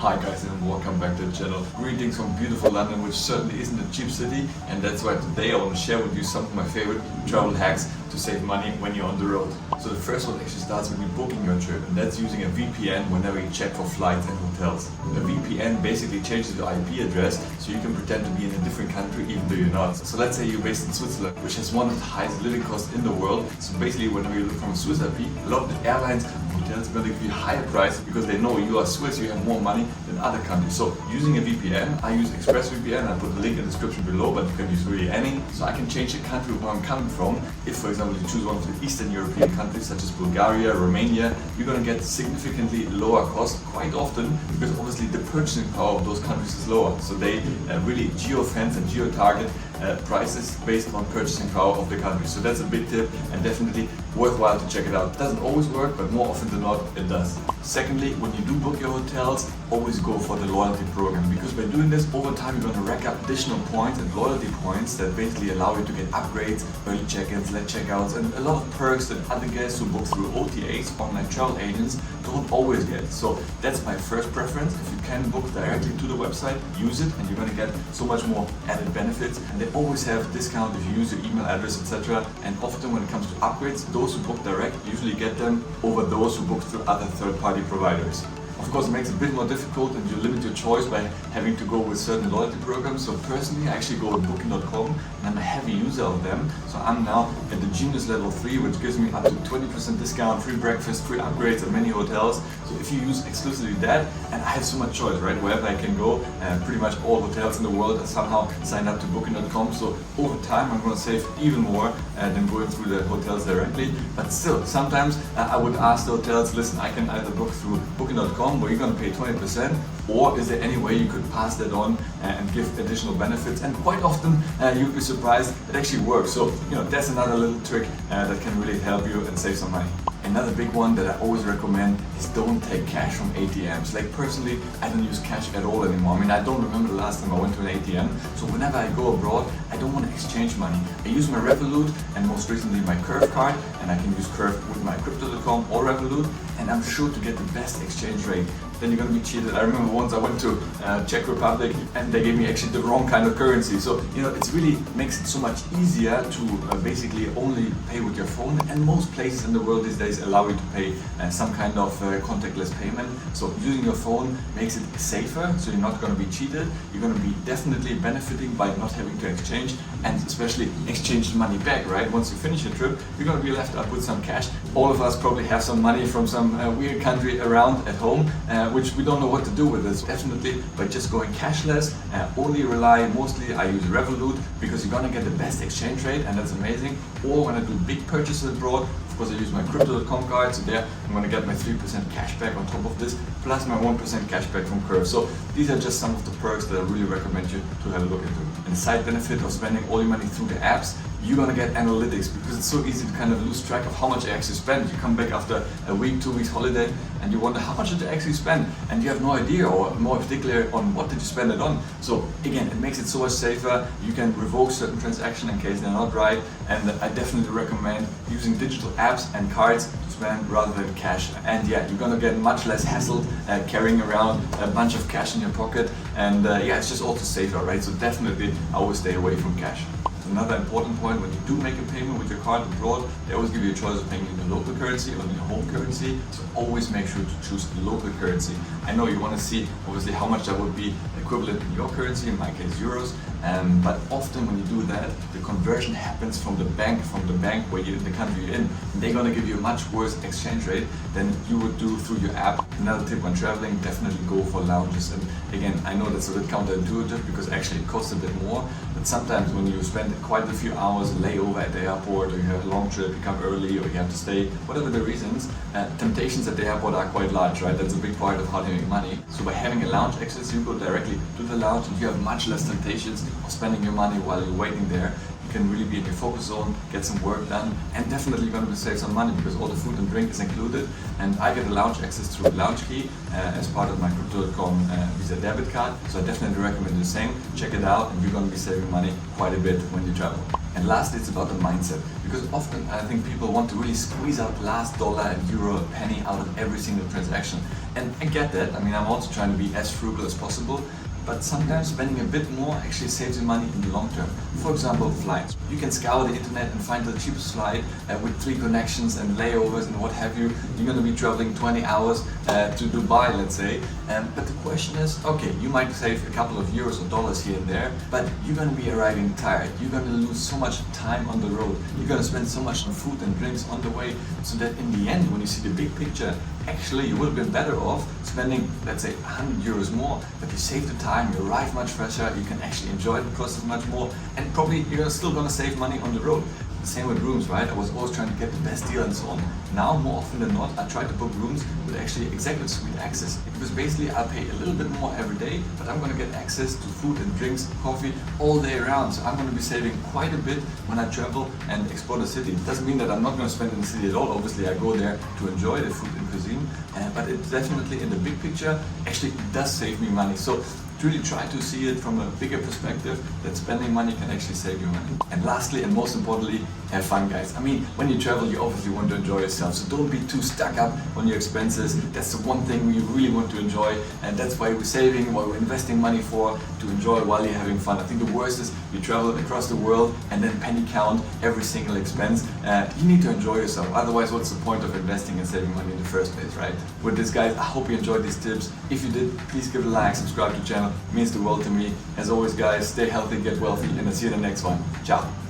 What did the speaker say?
Hi guys and welcome back to the channel. Greetings from beautiful London, which certainly isn't a cheap city, and that's why today I want to share with you some of my favorite travel hacks to save money when you're on the road. So the first one actually starts with you booking your trip, and that's using a VPN whenever you check for flights and hotels. A VPN basically changes your IP address so you can pretend to be in a different country even though you're not. So let's say you're based in Switzerland, which has one of the highest living costs in the world. So basically whenever you look from a Swiss IP, a lot of the airlines hotels are going to give you higher prices because they know you are Swiss, you have more money than other countries. So using a VPN, I use ExpressVPN, I put the link in the description below, but you can use really any. So I can change the country where I'm coming from. If for example you choose one of the Eastern European countries such as Bulgaria, Romania, you're going to get significantly lower cost quite often because obviously the purchasing power of those countries is lower. So they really geo-fence and geo-target prices based on purchasing power of the country. So that's a big tip and definitely worthwhile to check it out. It doesn't always work, but more often than not it does. Secondly, when you do book your hotels, always go for the loyalty program, because by doing this over time you're going to rack up additional points and loyalty points that basically allow you to get upgrades, early check-ins, late checkouts, and a lot of perks that other guests who book through OTAs, online travel agents, don't always get. So that's my first preference. If you can book directly to the website, use it, and you're going to get so much more added benefits. And they always have discount if you use your email address, etc. And often when it comes to upgrades, those who book direct usually get them over those who book through other third-party providers. Of course, it makes it a bit more difficult and you limit your choice by having to go with certain loyalty programs. So personally, I actually go with booking.com and I'm a heavy user of them. So I'm now at the Genius level 3, which gives me up to 20% discount, free breakfast, free upgrades at many hotels. So if you use exclusively that, and I have so much choice, right? Wherever I can go, pretty much all hotels in the world are somehow signed up to booking.com. So over time, I'm going to save even more than going through the hotels directly. But still, sometimes I would ask the hotels, listen, I can either book through booking.com where you're going to pay 20%, or is there any way you could pass that on and give additional benefits? And quite often you'd be surprised it actually works. So that's another little trick that can really help you and save some money. Another big one that I always recommend is don't take cash from ATMs. Like personally, I don't use cash at all anymore. I mean, I don't remember the last time I went to an ATM. So whenever I go abroad, I don't want to exchange money. I use my Revolut and most recently my Curve card, and I can use Curve with my Crypto.com or Revolut, and I'm sure to get the best exchange rate. Then you're going to be cheated. I remember once I went to Czech Republic and they gave me actually the wrong kind of currency. So it really makes it so much easier to basically only pay with your phone, and most places in the world these days allow you to pay some kind of contactless payment. So using your phone makes it safer, so you're not going to be cheated. You're going to be definitely benefiting by not having to exchange, and especially exchange the money back, right? Once you finish your trip, you're going to be left up with some cash. All of us probably have some money from some weird country around at home, which we don't know what to do with this. Definitely by just going cashless, only rely, mostly I use Revolut because you're gonna get the best exchange rate, and that's amazing. Or when I do big purchases abroad, of course I use my Crypto.com card, so there I'm gonna get my 3% cashback on top of this, plus my 1% cashback from Curve. So these are just some of the perks that I really recommend you to have a look into. And the side benefit of spending all your money through the apps, you're gonna get analytics, because it's so easy to kind of lose track of how much you actually spend. You come back after a week, 2 weeks holiday, and you wonder how much did you actually spend, and you have no idea, or more particularly on what did you spend it on. So again, it makes it so much safer. You can revoke certain transactions in case they're not right, and I definitely recommend using digital apps and cards to spend rather than cash. And yeah, you're gonna get much less hassle carrying around a bunch of cash in your pocket, and yeah, it's just also safer, right? So definitely I always stay away from cash. Another important point, when you do make a payment with your card abroad, they always give you a choice of paying in the local currency or in your home currency. So always make sure to choose the local currency. I know you want to see obviously how much that would be equivalent in your currency, in my case euros, but often when you do that, the conversion happens from the bank where you're in the country you're in, and they're going to give you a much worse exchange rate than you would do through your app. Another tip when traveling, definitely go for lounges. And again, I know that's a bit counterintuitive because actually it costs a bit more, but sometimes when you spend quite a few hours layover at the airport, or you have a long trip, you come early, or you have to stay, whatever the reasons, temptations at the airport are quite large, right? That's a big part of how to make money. So by having a lounge access, you go directly to the lounge and you have much less temptations of spending your money while you're waiting there. You can really be in your focus zone, get some work done, and definitely you're going to save some money because all the food and drink is included. And I get a lounge access through Lounge Key as part of my Crypto.com Visa debit card. So I definitely recommend the same. Check it out, and you're going to be saving money quite a bit when you travel. And lastly, it's about the mindset, because often I think people want to really squeeze out last dollar, euro, penny out of every single transaction. And I get that. I mean, I'm also trying to be as frugal as possible, but sometimes spending a bit more actually saves you money in the long term. For example, flights. You can scour the internet and find the cheapest flight with 3 connections and layovers and what have you. You're going to be traveling 20 hours to Dubai, let's say. But the question is, okay, you might save a couple of euros or dollars here and there, but you're going to be arriving tired. You're going to lose so much time on the road. You're going to spend so much on food and drinks on the way, so that in the end, when you see the big picture, actually you would have been better off spending, let's say, 100 euros more, but you save the time, you arrive much fresher, you can actually enjoy the process much more, and probably you're still going to save money on the road. The same with rooms, right? I was always trying to get the best deal and so on. Now, more often than not, I try to book rooms with actually executive suite access, because basically I pay a little bit more every day, but I'm going to get access to food and drinks, coffee all day around. So I'm going to be saving quite a bit when I travel and explore the city. It doesn't mean that I'm not going to spend in the city at all. Obviously, I go there to enjoy the food and cuisine, but it definitely, in the big picture, actually does save me money. So really try to see it from a bigger perspective, that spending money can actually save you money. And lastly, and most importantly, have fun, guys. I mean, when you travel, you obviously want to enjoy yourself, so don't be too stuck up on your expenses. That's the one thing you really want to enjoy, and that's why we're saving, why we're investing money to enjoy while you're having fun. I think the worst is you travel across the world and then penny count every single expense. You need to enjoy yourself, otherwise what's the point of investing and saving money in the first place, right? With this, guys, I hope you enjoyed these tips. If you did, please give it a like, subscribe to the channel. It means the world to me. As always, guys, stay healthy, get wealthy, and I'll see you in the next one. Ciao.